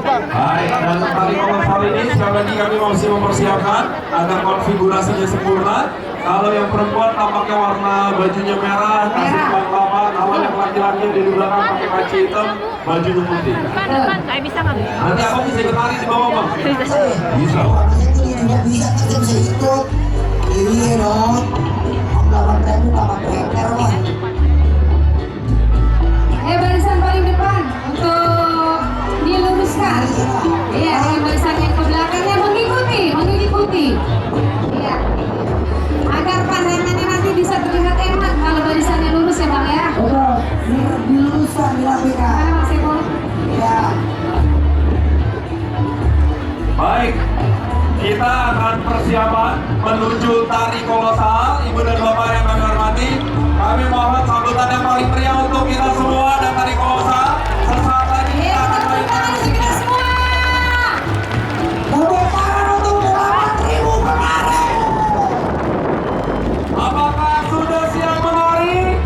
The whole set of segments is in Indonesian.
Baik, dan tari kolosal ini sekali lagi kami masih mempersiapkan agar konfigurasinya sempurna. Kalau yang perempuan tampaknya warna bajunya merah, kasih kelapa. Kalau yang laki-laki di belakang pakai peci hitam, bajunya putih. Kayak bisa nggak? Nanti abang bisa ikut tari di bawah bang? Bisa. Nggak bisa, kita bisa ikut. Iya dong. Lawan temu lawan breaker lah. Barisan paling depan untuk diluruskan. Iya, dengan barisan yang ke belakangnya mengikuti. Iya. Agar pandangannya nanti bisa terlihat enak kalau barisannya lurus ya bang ya. Betul. Diluruskan, dirapikan. Mana Mas Eko? Ya. Baik, kita akan persiapan menuju tari kolosal. Ibu dan bapak yang kami hormati, kami mohon sambutan yang paling meriah untuk kita semua dan tari kolosal. Sesaat lagi kita akan Tepuk tangan untuk kita semua. Tepuk tangan untuk 8.000 kemarin. Apakah sudah siap menari?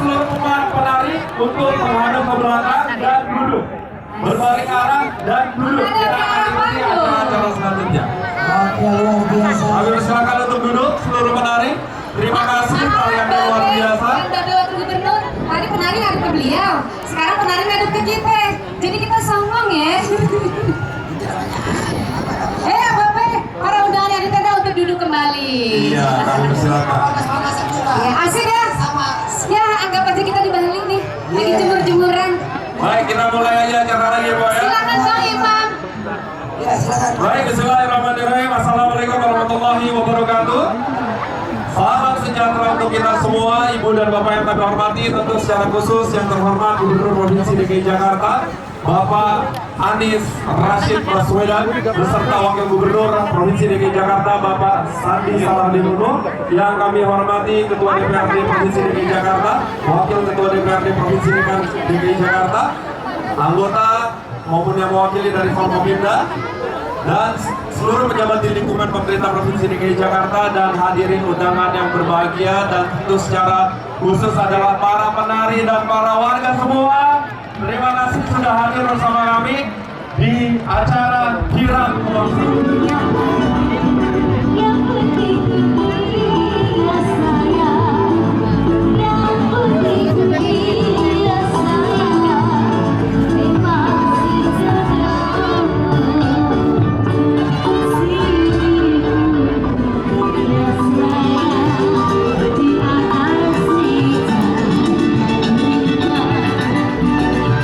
seluruh penari untuk menghadap ke belakang dan duduk. Berbalik arah dan duduk. Kita akan ikuti acara selanjutnya. Oke, luar biasa. Kami silakan untuk duduk seluruh penari. Terima kasih kalian yang luar biasa. Yang waktu gubernur, tadi penari ngadep ke beliau, sekarang penari ngadep ke kita. Jadi kita songong ya. Bapak, para undangan yang ditanda untuk duduk kembali. Iya, kami silakan. Panas-panasan juga. Ya, asik ya. Sama. Ya, anggap aja kita di Bali nih, lagi jemur-jemuran. Baik, kita mulai aja acara lagi, Pak ya. Silakan Bang Imam. Ya, silakan. Baik, bismillahirrahmanirrahim. Assalamualaikum warahmatullahi wabarakatuh. Salam sejahtera untuk kita semua, Ibu dan Bapak yang kami hormati. Tentu secara khusus yang terhormat Gubernur Provinsi DKI Jakarta, Bapak Anies Rashid Baswedan, beserta Wakil Gubernur Provinsi DKI Jakarta, Bapak Sandi Salahuddin Uno. Yang kami hormati Ketua DPRD Provinsi DKI Jakarta, Wakil Ketua DPRD Provinsi DKI Jakarta, anggota maupun yang mewakili dari Forkopimda, dan seluruh pejabat di lingkungan pemerintah Provinsi DKI Jakarta, dan hadirin undangan yang berbahagia, dan tentu secara khusus adalah para penari dan para warga semua. Terima kasih sudah hadir bersama kami di acara Kirap Uang.